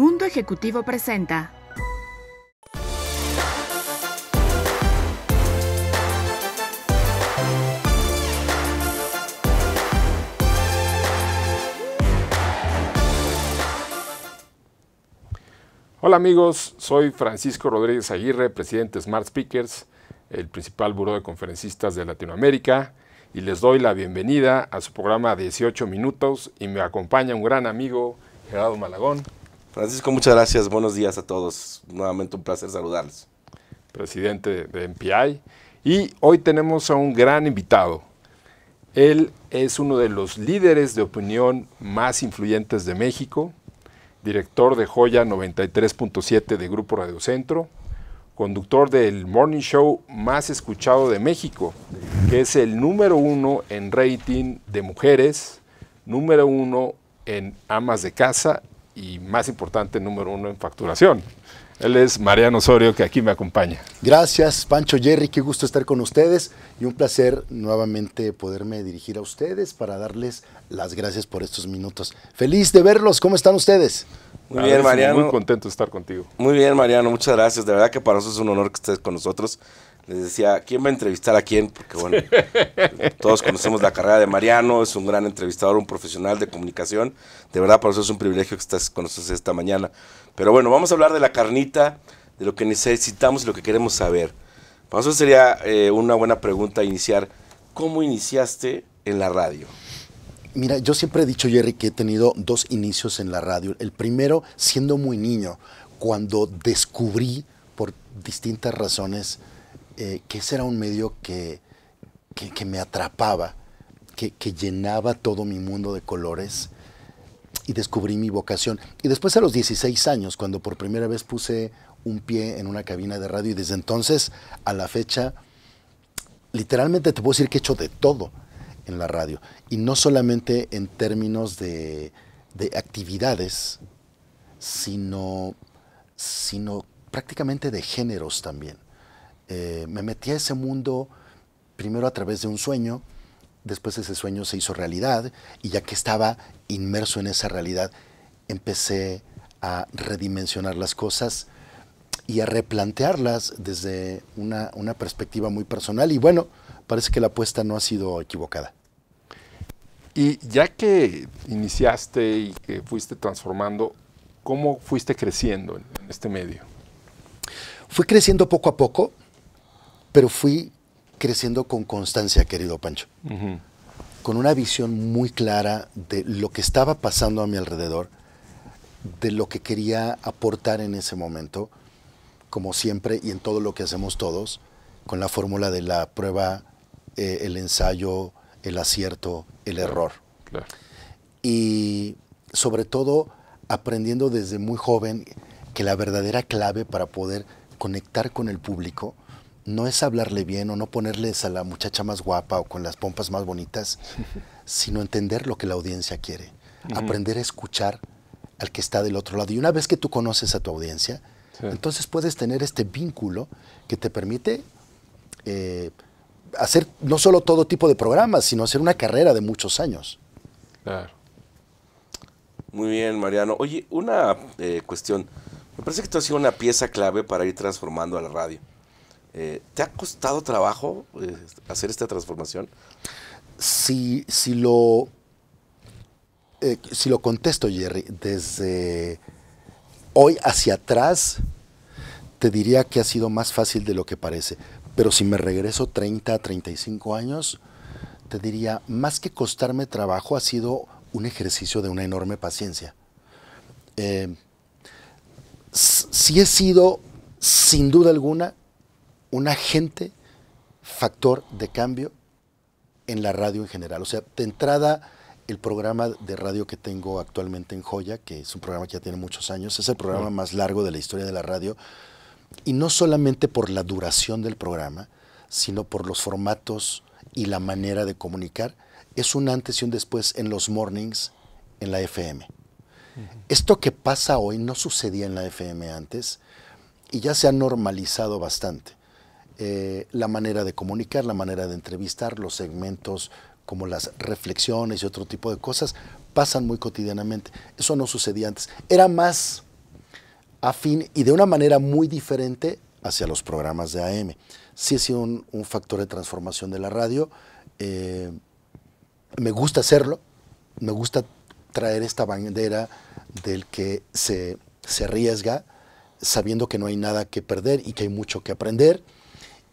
Mundo Ejecutivo presenta. Hola amigos, soy Francisco Rodríguez Aguirre, presidente de Smart Speakers, el principal buró de conferencistas de Latinoamérica, y les doy la bienvenida a su programa 18 minutos y me acompaña un gran amigo, Gerardo Malagón. Francisco, muchas gracias, buenos días a todos, nuevamente un placer saludarles. Presidente de MPI, y hoy tenemos a un gran invitado. Él es uno de los líderes de opinión más influyentes de México, director de Joya 93.7 de Grupo Radio Centro, conductor del morning show más escuchado de México, que es el número 1 en rating de mujeres, número 1 en amas de casa y, más importante, número 1 en facturación. Él es Mariano Osorio, que aquí me acompaña. Gracias, Pancho, Jerry, qué gusto estar con ustedes y un placer nuevamente poderme dirigir a ustedes para darles las gracias por estos minutos. Feliz de verlos, ¿cómo están ustedes? Muy bien, Mariano. Muy contento de estar contigo. Muy bien, Mariano, muchas gracias. De verdad que para nosotros es un honor que estés con nosotros. Les decía, ¿quién va a entrevistar a quién? Porque bueno, todos conocemos la carrera de Mariano, es un gran entrevistador, un profesional de comunicación. De verdad, para nosotros es un privilegio que estés con nosotros esta mañana. Pero bueno, vamos a hablar de la carnita, de lo que necesitamos y lo que queremos saber. Para nosotros sería una buena pregunta iniciar. ¿Cómo iniciaste en la radio? Mira, yo siempre he dicho, Jerry, que he tenido dos inicios en la radio. El primero, siendo muy niño, cuando descubrí, por distintas razones, que ese era un medio que me atrapaba, que llenaba todo mi mundo de colores, y descubrí mi vocación. Y después, a los 16 años, cuando por primera vez puse un pie en una cabina de radio, y desde entonces a la fecha, literalmente te puedo decir que he hecho de todo en la radio, y no solamente en términos de actividades, sino prácticamente de géneros también. Me metí a ese mundo primero a través de un sueño, después ese sueño se hizo realidad, y ya que estaba inmerso en esa realidad, empecé a redimensionar las cosas y a replantearlas desde una perspectiva muy personal, y bueno, parece que la apuesta no ha sido equivocada. Y ya que iniciaste y que fuiste transformando, ¿cómo fuiste creciendo en este medio? Fui creciendo poco a poco, pero fui creciendo con constancia, querido Pancho. Con una visión muy clara de lo que estaba pasando a mi alrededor, de lo que quería aportar en ese momento, como siempre y en todo lo que hacemos todos, con la fórmula de la prueba, el ensayo, el acierto, el error. Claro. Y sobre todo aprendiendo desde muy joven que la verdadera clave para poder conectar con el público no es hablarle bien o no ponerles a la muchacha más guapa o con las pompas más bonitas, sino entender lo que la audiencia quiere. Aprender a escuchar al que está del otro lado. Y una vez que tú conoces a tu audiencia, entonces puedes tener este vínculo que te permite hacer no solo todo tipo de programas, sino hacer una carrera de muchos años. Claro. Muy bien, Mariano. Oye, una cuestión. Me parece que tú has sido una pieza clave para ir transformando a la radio. ¿Te ha costado trabajo hacer esta transformación? Si lo contesto, Jerry, desde hoy hacia atrás, te diría que ha sido más fácil de lo que parece. Pero si me regreso 30, 35 años, te diría, más que costarme trabajo, ha sido un ejercicio de una enorme paciencia. Sí he sido, sin duda alguna, un agente, factor de cambio en la radio en general. O sea, de entrada, el programa de radio que tengo actualmente en Joya, que es un programa que ya tiene muchos años, es el programa más largo de la historia de la radio, y no solamente por la duración del programa, sino por los formatos y la manera de comunicar. Es un antes y un después en los mornings en la FM. Esto que pasa hoy no sucedía en la FM antes y ya se ha normalizado bastante. La manera de comunicar, la manera de entrevistar, los segmentos como las reflexiones y otro tipo de cosas pasan muy cotidianamente. Eso no sucedía antes. Era más afín y de una manera muy diferente hacia los programas de AM. Sí ha sido un factor de transformación de la radio. Me gusta hacerlo, me gusta traer esta bandera del que se arriesga sabiendo que no hay nada que perder y que hay mucho que aprender,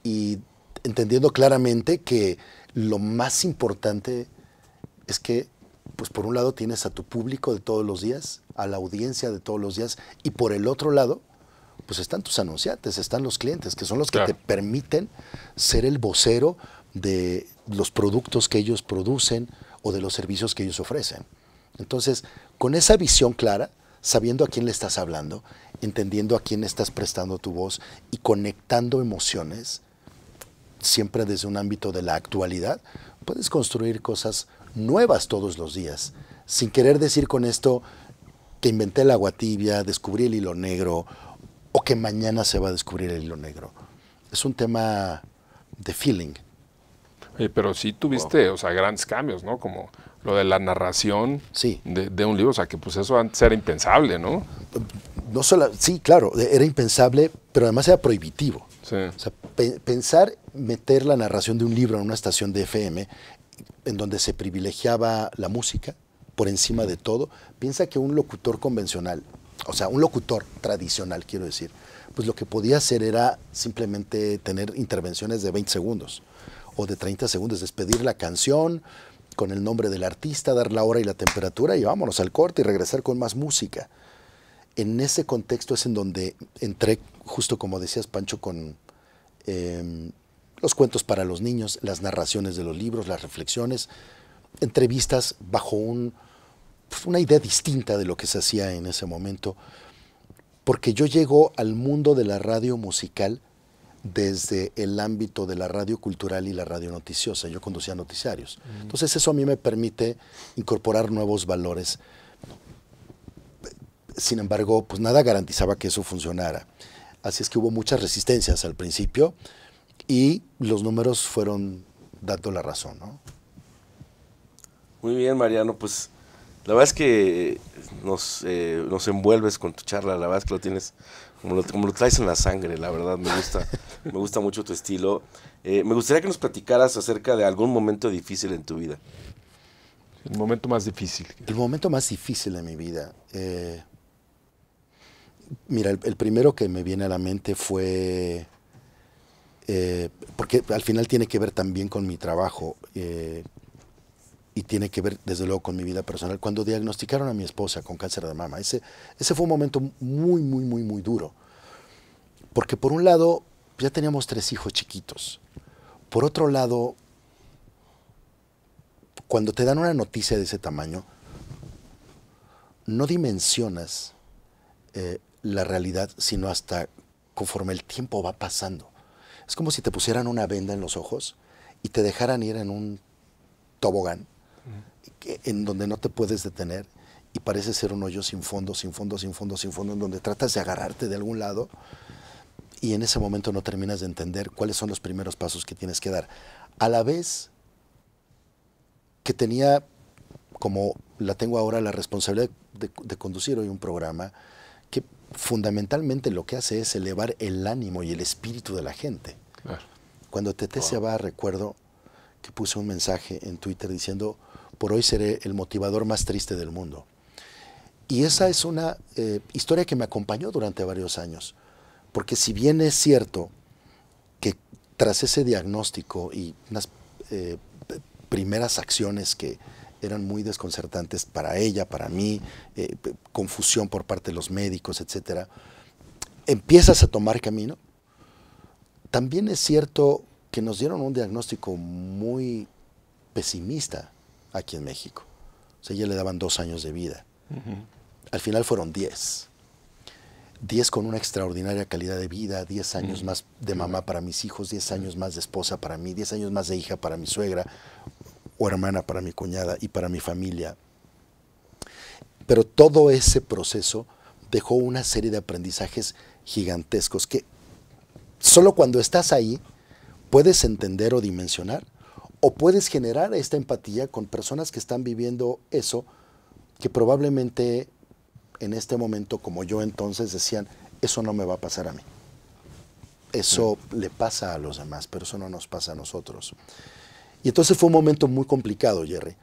y entendiendo claramente que lo más importante es que, pues por un lado tienes a tu público de todos los días, a la audiencia de todos los días, y por el otro lado, pues están tus anunciantes, están los clientes, que son los que te permiten ser el vocero de los productos que ellos producen o de los servicios que ellos ofrecen. Entonces, con esa visión clara, sabiendo a quién le estás hablando, entendiendo a quién estás prestando tu voz y conectando emociones, siempre desde un ámbito de la actualidad, puedes construir cosas nuevas todos los días, sin querer decir con esto que inventé el agua tibia, descubrí el hilo negro, o que mañana se va a descubrir el hilo negro. Es un tema de feeling. Pero sí tuviste, o sea, grandes cambios, ¿no? Como lo de la narración de un libro, o sea, que pues eso antes era impensable, ¿no? No solo, sí, claro, era impensable, pero además era prohibitivo. Sí. O sea, pensar meter la narración de un libro en una estación de FM en donde se privilegiaba la música por encima de todo, piensa que un locutor convencional, o sea, un locutor tradicional, quiero decir, pues lo que podía hacer era simplemente tener intervenciones de 20 segundos o de 30 segundos, despedir la canción con el nombre del artista, dar la hora y la temperatura y vámonos al corte y regresar con más música. En ese contexto es en donde entré, justo como decías, Pancho, con los cuentos para los niños, las narraciones de los libros, las reflexiones, entrevistas bajo una idea distinta de lo que se hacía en ese momento, porque yo llego al mundo de la radio musical desde el ámbito de la radio cultural y la radio noticiosa. Yo conducía noticiarios. Entonces eso a mí me permite incorporar nuevos valores. Sin embargo, pues nada garantizaba que eso funcionara. Así es que hubo muchas resistencias al principio y los números fueron dando la razón, ¿no? Muy bien, Mariano, pues la verdad es que nos envuelves con tu charla, la verdad es que lo tienes, como lo traes en la sangre, la verdad, me gusta mucho tu estilo. Me gustaría que nos platicaras acerca de algún momento difícil en tu vida. El momento más difícil. El momento más difícil de mi vida. Mira, el primero que me viene a la mente fue, porque al final tiene que ver también con mi trabajo, y tiene que ver desde luego con mi vida personal. Cuando diagnosticaron a mi esposa con cáncer de mama, ese fue un momento muy, muy, muy, muy duro. Porque por un lado, ya teníamos 3 hijos chiquitos. Por otro lado, cuando te dan una noticia de ese tamaño, no dimensionas la realidad, sino hasta conforme el tiempo va pasando. Es como si te pusieran una venda en los ojos y te dejaran ir en un tobogán, en donde no te puedes detener y parece ser un hoyo sin fondo, sin fondo, sin fondo, sin fondo, en donde tratas de agarrarte de algún lado y en ese momento no terminas de entender cuáles son los primeros pasos que tienes que dar. A la vez que tenía, como la tengo ahora, la responsabilidad de conducir hoy un programa que fundamentalmente lo que hace es elevar el ánimo y el espíritu de la gente. Claro. Cuando Tete se va, recuerdo que puse un mensaje en Twitter diciendo: por hoy seré el motivador más triste del mundo. Y esa es una historia que me acompañó durante varios años, porque si bien es cierto que tras ese diagnóstico y unas primeras acciones que eran muy desconcertantes para ella, para mí, confusión por parte de los médicos, etcétera, empiezas a tomar camino, también es cierto que nos dieron un diagnóstico muy pesimista aquí en México. O sea, ella le daban 2 años de vida. Al final fueron 10. 10 con una extraordinaria calidad de vida, 10 años más de mamá para mis hijos, 10 años más de esposa para mí, 10 años más de hija para mi suegra o hermana para mi cuñada y para mi familia. Pero todo ese proceso dejó una serie de aprendizajes gigantescos que solo cuando estás ahí puedes entender o dimensionar, o puedes generar esta empatía con personas que están viviendo eso, que probablemente en este momento, como yo entonces, decían, eso no me va a pasar a mí. Eso le pasa a los demás, pero eso no nos pasa a nosotros. Y entonces fue un momento muy complicado, Jerry,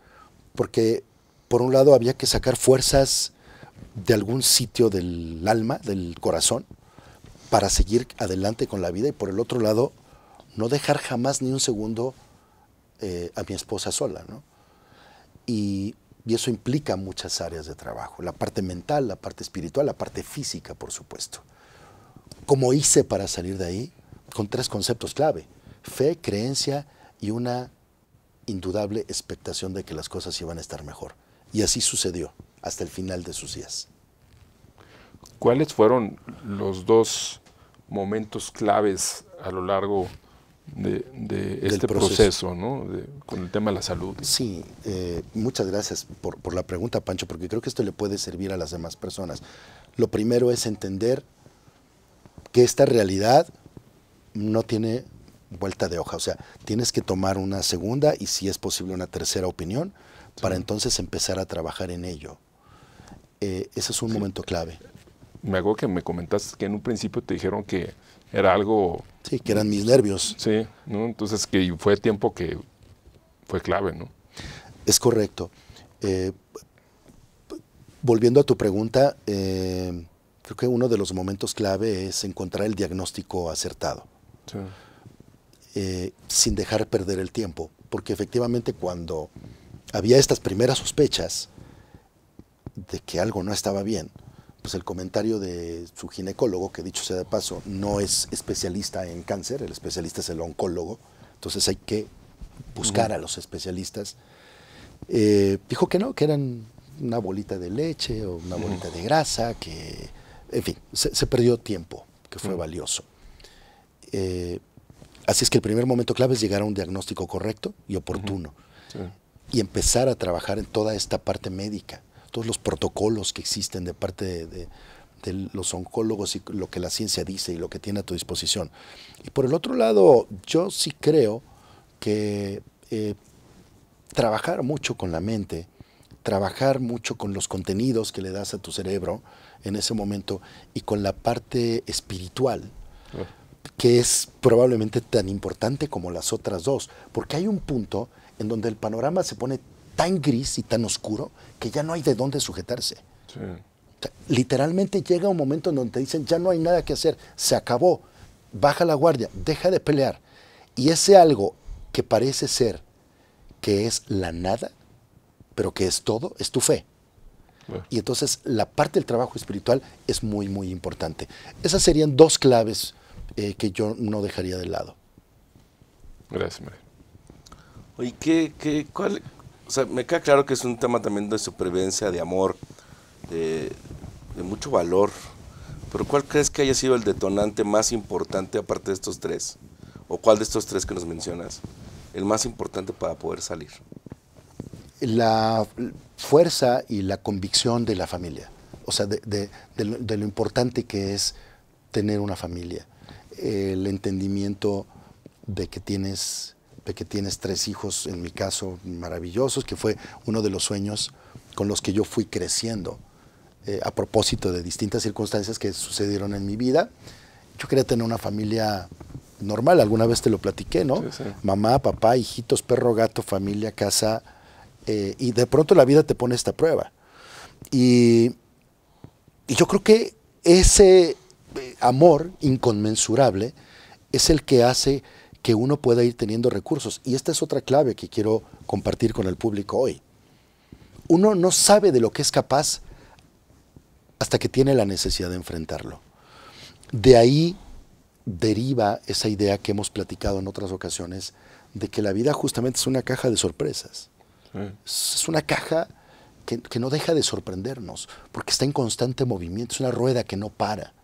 porque por un lado había que sacar fuerzas de algún sitio del alma, del corazón, para seguir adelante con la vida, y por el otro lado, no dejar jamás ni un segundo a mi esposa sola, ¿no? Y eso implica muchas áreas de trabajo, la parte mental, la parte espiritual, la parte física, por supuesto. ¿Cómo hice para salir de ahí? Con 3 conceptos clave: fe, creencia y una indudable expectación de que las cosas iban a estar mejor. Y así sucedió hasta el final de sus días. ¿Cuáles fueron los 2 momentos claves a lo largo de este proceso, ¿no? Con el tema de la salud? Sí, muchas gracias por la pregunta, Pancho, porque creo que esto le puede servir a las demás personas. Lo primero es entender que esta realidad no tiene vuelta de hoja. O sea, tienes que tomar una segunda y, si es posible, una tercera opinión para entonces empezar a trabajar en ello. Ese es un momento clave. Me acuerdo que me comentaste que en un principio te dijeron que era algo... Sí, que eran mis nervios. Sí, ¿no? Entonces que fue tiempo que fue clave, ¿no? Es correcto. Volviendo a tu pregunta, creo que uno de los momentos clave es encontrar el diagnóstico acertado. Sí. Sin dejar perder el tiempo, porque efectivamente cuando había estas primeras sospechas de que algo no estaba bien, pues el comentario de su ginecólogo, que dicho sea de paso, no es especialista en cáncer, el especialista es el oncólogo, entonces hay que buscar a los especialistas, dijo que no, que eran una bolita de leche o una bolita de grasa, que, en fin, se perdió tiempo, que fue valioso. Así es que el primer momento clave es llegar a un diagnóstico correcto y oportuno, sí, y empezar a trabajar en toda esta parte médica, todos los protocolos que existen de parte de los oncólogos y lo que la ciencia dice y lo que tiene a tu disposición. Y por el otro lado, yo sí creo que trabajar mucho con la mente, trabajar mucho con los contenidos que le das a tu cerebro en ese momento y con la parte espiritual, que es probablemente tan importante como las otras 2, porque hay un punto en donde el panorama se pone tan gris y tan oscuro que ya no hay de dónde sujetarse. Sí. O sea, literalmente llega un momento en donde te dicen, ya no hay nada que hacer, se acabó, baja la guardia, deja de pelear. Y ese algo que parece ser que es la nada, pero que es todo, es tu fe. Y entonces la parte del trabajo espiritual es muy, muy importante. Esas serían 2 claves que yo no dejaría de lado. Gracias, María. Oye, ¿cuál? O sea, me queda claro que es un tema también de supervivencia, de amor, de mucho valor. Pero ¿cuál crees que haya sido el detonante más importante aparte de estos 3? ¿O cuál de estos 3 que nos mencionas? El más importante para poder salir. La fuerza y la convicción de la familia. O sea, de lo importante que es tener una familia. El entendimiento de que tienes 3 hijos, en mi caso, maravillosos, que fue uno de los sueños con los que yo fui creciendo. A propósito de distintas circunstancias que sucedieron en mi vida, yo quería tener una familia normal, alguna vez te lo platiqué, ¿no? Sí, sí. Mamá, papá, hijitos, perro, gato, familia, casa, y de pronto la vida te pone esta prueba. Y yo creo que ese amor inconmensurable es el que hace que uno pueda ir teniendo recursos. Y esta es otra clave que quiero compartir con el público hoy. Uno no sabe de lo que es capaz hasta que tiene la necesidad de enfrentarlo. De ahí deriva esa idea que hemos platicado en otras ocasiones, de que la vida justamente es una caja de sorpresas. Es una caja que no deja de sorprendernos, porque está en constante movimiento, es una rueda que no para.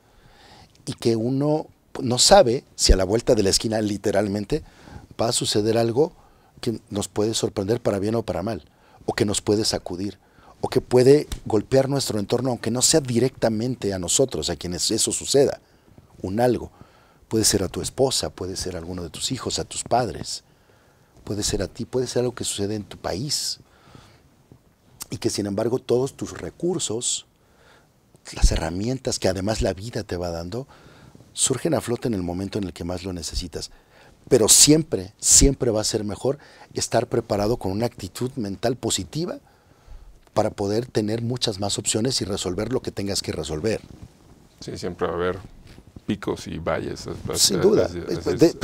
Y que uno no sabe si a la vuelta de la esquina, literalmente, va a suceder algo que nos puede sorprender para bien o para mal, o que nos puede sacudir, o que puede golpear nuestro entorno, aunque no sea directamente a nosotros, a quienes eso suceda, un algo. Puede ser a tu esposa, puede ser a alguno de tus hijos, a tus padres, puede ser a ti, puede ser algo que sucede en tu país. Y que sin embargo todos tus recursos las herramientas que además la vida te va dando, surgen a flote en el momento en el que más lo necesitas. Pero siempre, siempre va a ser mejor estar preparado con una actitud mental positiva para poder tener muchas más opciones y resolver lo que tengas que resolver. Sí, siempre va a haber picos y valles. Sin duda.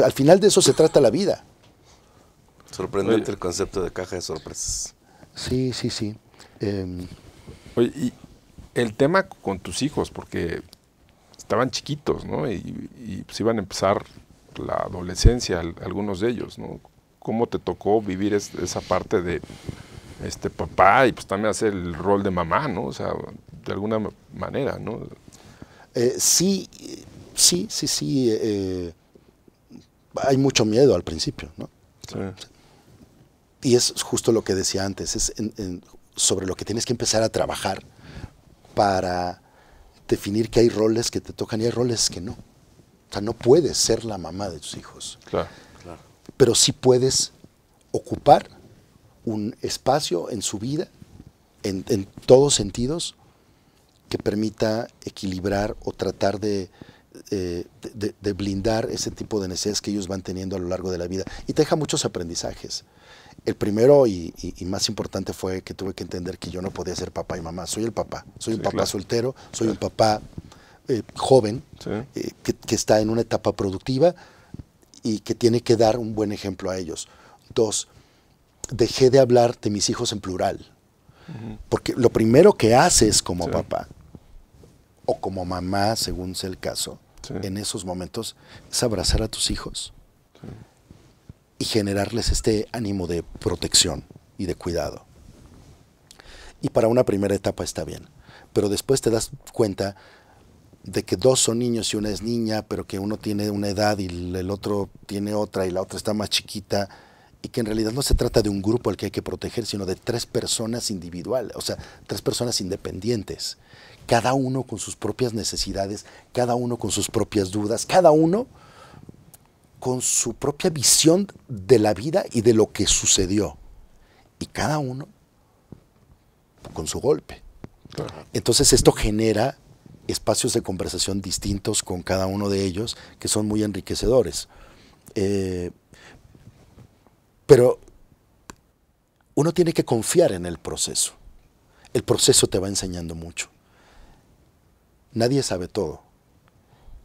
Al final de eso se trata la vida. Sorprendente el concepto de caja de sorpresas. Sí, sí, sí. Oye, y el tema con tus hijos, porque estaban chiquitos, ¿no? Y pues iban a empezar la adolescencia, algunos de ellos, ¿no? ¿Cómo te tocó vivir esa parte de papá y pues también hacer el rol de mamá, ¿no? O sea, de alguna manera, ¿no? Sí. Hay mucho miedo al principio, ¿no? Sí. Y es justo lo que decía antes, es sobre lo que tienes que empezar a trabajar para definir que hay roles que te tocan y hay roles que no. O sea, no puedes ser la mamá de tus hijos. Claro. Pero sí puedes ocupar un espacio en su vida, en todos sentidos, que permita equilibrar o tratar de blindar ese tipo de necesidades que ellos van teniendo a lo largo de la vida. Y te deja muchos aprendizajes. El primero y más importante fue que tuve que entender que yo no podía ser papá y mamá. Soy el papá. Soy un papá soltero, soy un papá joven, que está en una etapa productiva y que tiene que dar un buen ejemplo a ellos. 2, dejé de hablar de mis hijos en plural. Porque lo primero que haces como papá o como mamá, según sea el caso, en esos momentos, es abrazar a tus hijos y generarles este ánimo de protección y de cuidado. Y para una primera etapa está bien, pero después te das cuenta de que 2 son niños y una es niña, pero que uno tiene una edad y el otro tiene otra y la otra está más chiquita, y que en realidad no se trata de un grupo al que hay que proteger, sino de 3 personas individuales, o sea, 3 personas independientes, cada uno con sus propias necesidades, cada uno con sus propias dudas, cada uno con su propia visión de la vida y de lo que sucedió, y cada uno con su golpe. Claro. Entonces esto genera espacios de conversación distintos con cada uno de ellos que son muy enriquecedores. Pero uno tiene que confiar en el proceso. El proceso te va enseñando mucho. Nadie sabe todo.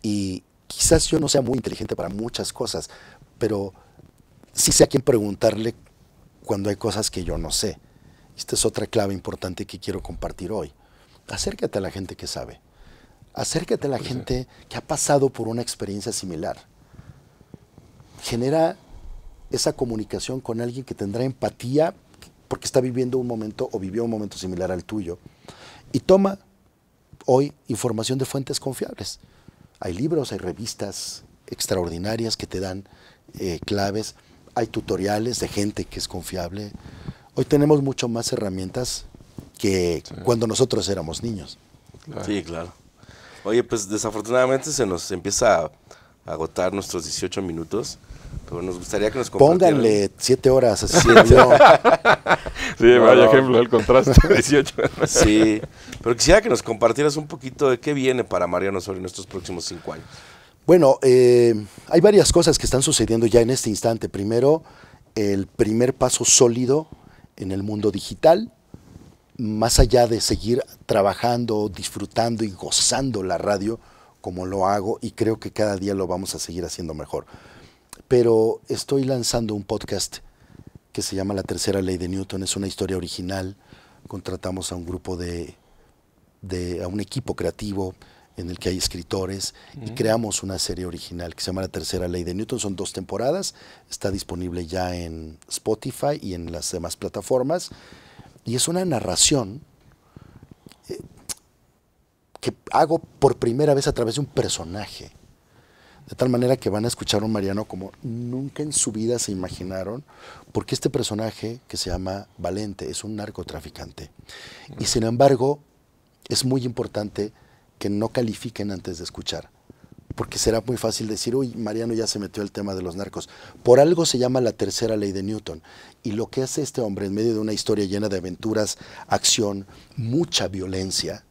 Y quizás yo no sea muy inteligente para muchas cosas, pero sí sé a quién preguntarle cuando hay cosas que yo no sé. Esta es otra clave importante que quiero compartir hoy. Acércate a la gente que sabe. Acércate a la gente que ha pasado por una experiencia similar. Genera esa comunicación con alguien que tendrá empatía porque está viviendo un momento o vivió un momento similar al tuyo. Y toma hoy información de fuentes confiables. Hay libros, hay revistas extraordinarias que te dan claves. Hay tutoriales de gente que es confiable. Hoy tenemos mucho más herramientas que cuando nosotros éramos niños. Claro. Sí, claro. Oye, pues desafortunadamente se nos empieza a agotar nuestros 18 minutos, pero nos gustaría que nos compartieran. Pónganle 7 horas, así. Sí, vaya ejemplo del contraste, 18. Sí, pero quisiera que nos compartieras un poquito de qué viene para Mariano Osorio en estos próximos 5 años. Bueno, hay varias cosas que están sucediendo ya en este instante. Primero, el primer paso sólido en el mundo digital, más allá de seguir trabajando, disfrutando y gozando la radio como lo hago, y creo que cada día lo vamos a seguir haciendo mejor. Pero estoy lanzando un podcast que se llama La Tercera Ley de Newton. Es una historia original. Contratamos a un grupo a un equipo creativo en el que hay escritores y creamos una serie original que se llama La Tercera Ley de Newton. Son 2 temporadas. Está disponible ya en Spotify y en las demás plataformas. Y es una narración que hago por primera vez a través de un personaje. De tal manera que van a escuchar a un Mariano como nunca en su vida se imaginaron, porque este personaje, que se llama Valente, es un narcotraficante. Y sin embargo, es muy importante que no califiquen antes de escuchar, porque será muy fácil decir, uy, Mariano ya se metió al tema de los narcos. Por algo se llama La Tercera Ley de Newton. Y lo que hace este hombre en medio de una historia llena de aventuras, acción, mucha violencia,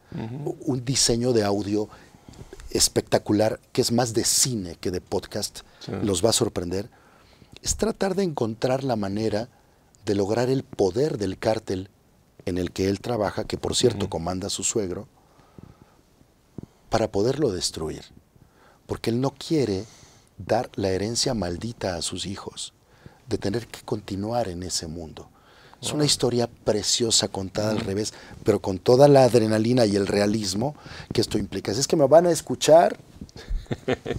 un diseño de audio espectacular, que es más de cine que de podcast, los va a sorprender, es tratar de encontrar la manera de lograr el poder del cártel en el que él trabaja, que por cierto comanda su suegro, para poderlo destruir. Porque él no quiere dar la herencia maldita a sus hijos, de tener que continuar en ese mundo. Es una historia preciosa contada al revés, pero con toda la adrenalina y el realismo que esto implica. Es que me van a escuchar,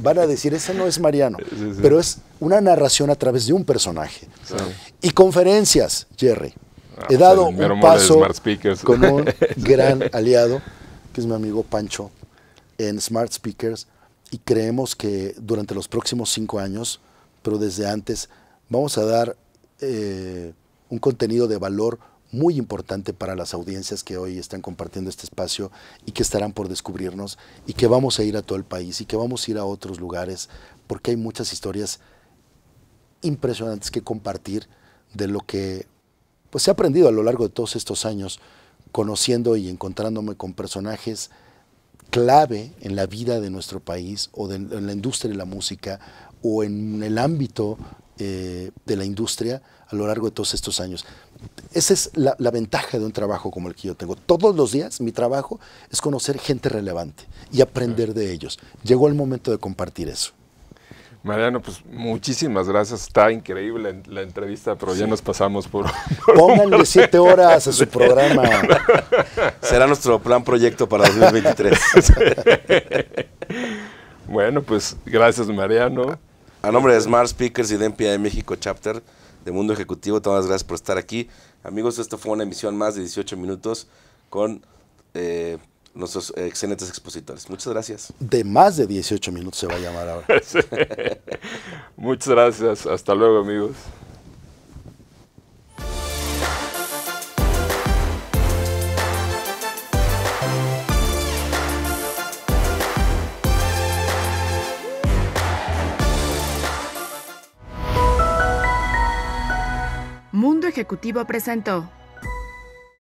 van a decir, ese no es Mariano, pero es una narración a través de un personaje. Sí. Y conferencias, Jerry. He pues dado el mero un mole de paso Smart Speakers. con un gran aliado, que es mi amigo Pancho, en Smart Speakers, y creemos que durante los próximos 5 años, pero desde antes, vamos a dar un contenido de valor muy importante para las audiencias que hoy están compartiendo este espacio y que estarán por descubrirnos, y que vamos a ir a todo el país y que vamos a ir a otros lugares, porque hay muchas historias impresionantes que compartir de lo que pues he aprendido a lo largo de todos estos años, conociendo y encontrándome con personajes clave en la vida de nuestro país, o en la industria de la música, o en el ámbito de la industria a lo largo de todos estos años. Esa es la ventaja de un trabajo como el que yo tengo. Todos los días mi trabajo es conocer gente relevante y aprender de ellos. Llegó el momento de compartir eso. Mariano, pues muchísimas gracias. Está increíble la entrevista, pero ya nos pasamos por... Pónganle 7 horas a su programa. Será nuestro plan proyecto para 2023. Bueno, pues gracias, Mariano. A nombre de Smart Speakers y de MPI México Chapter de Mundo Ejecutivo, todas las gracias por estar aquí. Amigos, esto fue una emisión más de 18 minutos con nuestros excelentes expositores. Muchas gracias. De más de 18 minutos se va a llamar ahora. Sí. Muchas gracias. Hasta luego, amigos. Mundo Ejecutivo presentó